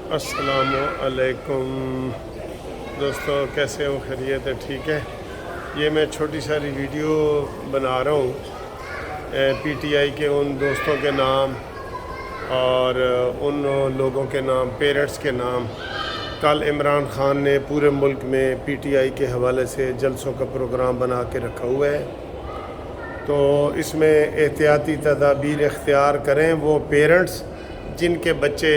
अस्सलामु अलैकुम दोस्तों, कैसे हो? खैरियत है? ठीक है। ये मैं छोटी सारी वीडियो बना रहा हूँ पीटीआई के उन दोस्तों के नाम और उन लोगों के नाम, पेरेंट्स के नाम। कल इमरान खान ने पूरे मुल्क में पीटीआई के हवाले से जलसों का प्रोग्राम बना के रखा हुआ है, तो इसमें एहतियाती तदाबीर इख्तियार करें वो पेरेंट्स जिनके बच्चे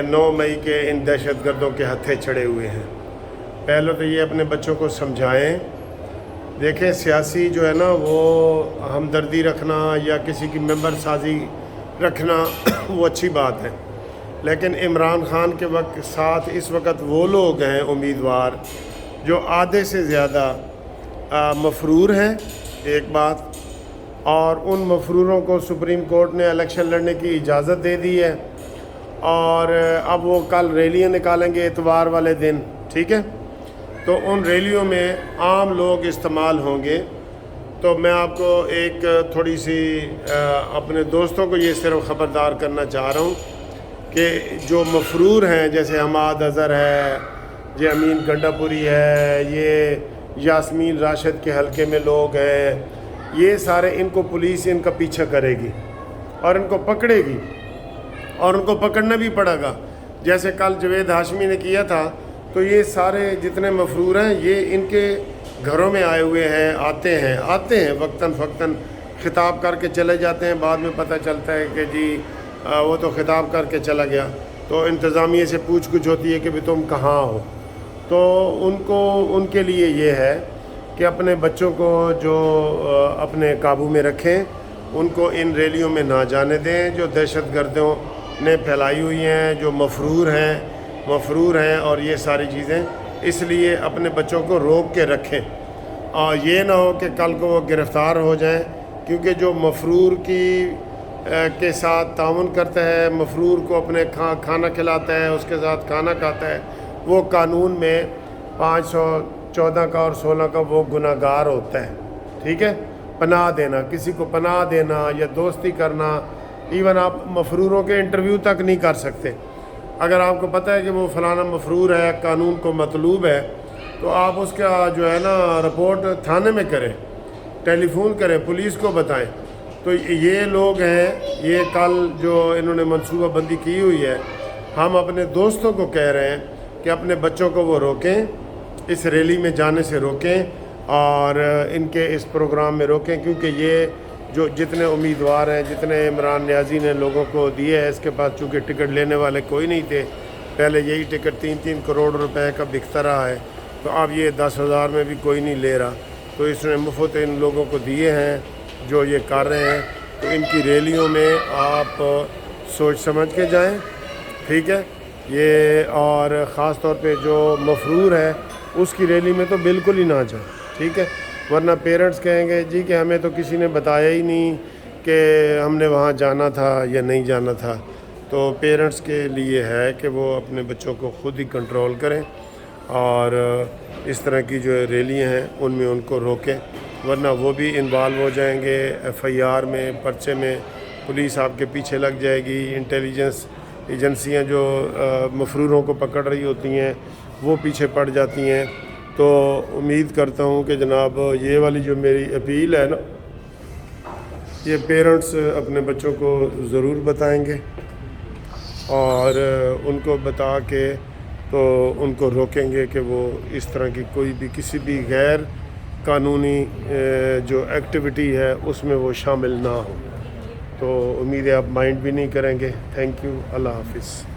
9 मई के इन दहशत गर्दों के हत्थे चढ़े हुए हैं। पहले तो ये अपने बच्चों को समझाएं। देखें, सियासी जो है ना वो हमदर्दी रखना या किसी की मेंबर साजी रखना वो अच्छी बात है, लेकिन इमरान खान के साथ इस वक्त वो लोग हैं उम्मीदवार जो आधे से ज़्यादा मफरूर हैं, एक बात। और उन मफरूरों को सुप्रीम कोर्ट ने इलेक्शन लड़ने की इजाज़त दे दी है और अब वो कल रैलियाँ निकालेंगे इतवार वाले दिन, ठीक है। तो उन रैलियों में आम लोग इस्तेमाल होंगे। तो मैं आपको एक थोड़ी सी अपने दोस्तों को ये सिर्फ ख़बरदार करना चाह रहा हूँ कि जो मफरूर हैं, जैसे हमाद अज़हर है, ये अमीन गंडापुरी है, ये यास्मीन राशिद के हलके में लोग हैं, ये सारे, इनको पुलिस इनका पीछा करेगी और इनको पकड़ेगी और उनको पकड़ना भी पड़ेगा। जैसे कल जवेद हाशमी ने किया था, तो ये सारे जितने मफरूर हैं ये इनके घरों में आए हुए हैं, आते हैं वक्तन फ़क्तन ख़िताब करके चले जाते हैं। बाद में पता चलता है कि जी वो तो ख़िताब करके चला गया, तो इंतज़ामिया से पूछ कुछ होती है कि भाई तुम कहाँ हो। तो उनके लिए ये है कि अपने बच्चों को जो अपने काबू में रखें, उनको इन रैलियों में ना जाने दें जो दहशत गर्दों ने फैलाई हुई हैं, जो मफरूर हैं और ये सारी चीज़ें। इसलिए अपने बच्चों को रोक के रखें और ये ना हो कि कल को वो गिरफ़्तार हो जाएं, क्योंकि जो मफरूर के साथ ताउन करता है, मफरूर को अपने खाना खिलाता है, उसके साथ खाना खाता है, वो कानून में 514 का और 16 का वो गुनाहगार होता है, ठीक है। पनाह देना, किसी को पनाह देना या दोस्ती करना, इवन आप मफरूरों के इंटरव्यू तक नहीं कर सकते। अगर आपको पता है कि वो फ़लाना मफरूर है, कानून को मतलूब है, तो आप उसका जो है ना रिपोर्ट थाने में करें, टेलीफोन करें, पुलिस को बताएं। तो ये लोग हैं, ये कल जो इन्होंने मनसूबाबंदी की हुई है, हम अपने दोस्तों को कह रहे हैं कि अपने बच्चों को वो रोकें, इस रैली में जाने से रोकें और इनके इस प्रोग्राम में रोकें, क्योंकि ये जो जितने उम्मीदवार हैं, जितने इमरान न्याज़ी ने लोगों को दिए है, इसके पास चूँकि टिकट लेने वाले कोई नहीं थे, पहले यही टिकट 3-3 करोड़ रुपए का बिकता रहा है, तो अब ये 10,000 में भी कोई नहीं ले रहा। तो इसने मुफ्त इन लोगों को दिए हैं जो ये कर रहे हैं। तो इनकी रैलियों में आप सोच समझ के जाएं, ठीक है ये। और ख़ास तौर पे जो मफरूर है उसकी रैली में तो बिल्कुल ही ना जाए, ठीक है, वरना पेरेंट्स कहेंगे जी कि हमें तो किसी ने बताया ही नहीं कि हमने वहाँ जाना था या नहीं जाना था। तो पेरेंट्स के लिए है कि वो अपने बच्चों को ख़ुद ही कंट्रोल करें और इस तरह की जो रैलियाँ हैं उनमें उनको रोकें, वरना वो भी इन्वॉल्व हो जाएंगे FIR में, पर्चे में, पुलिस आपके पीछे लग जाएगी, इंटेलिजेंस एजेंसियाँ जो मफरूरों को पकड़ रही होती हैं वो पीछे पड़ जाती हैं। तो उम्मीद करता हूँ कि जनाब ये वाली जो मेरी अपील है ना, ये पेरेंट्स अपने बच्चों को ज़रूर बताएंगे और उनको बता के तो उनको रोकेंगे कि वो इस तरह की कोई भी किसी भी गैर कानूनी जो एक्टिविटी है उसमें वो शामिल ना हो। तो उम्मीद है आप माइंड भी नहीं करेंगे। थैंक यू, अल्लाह हाफिज़।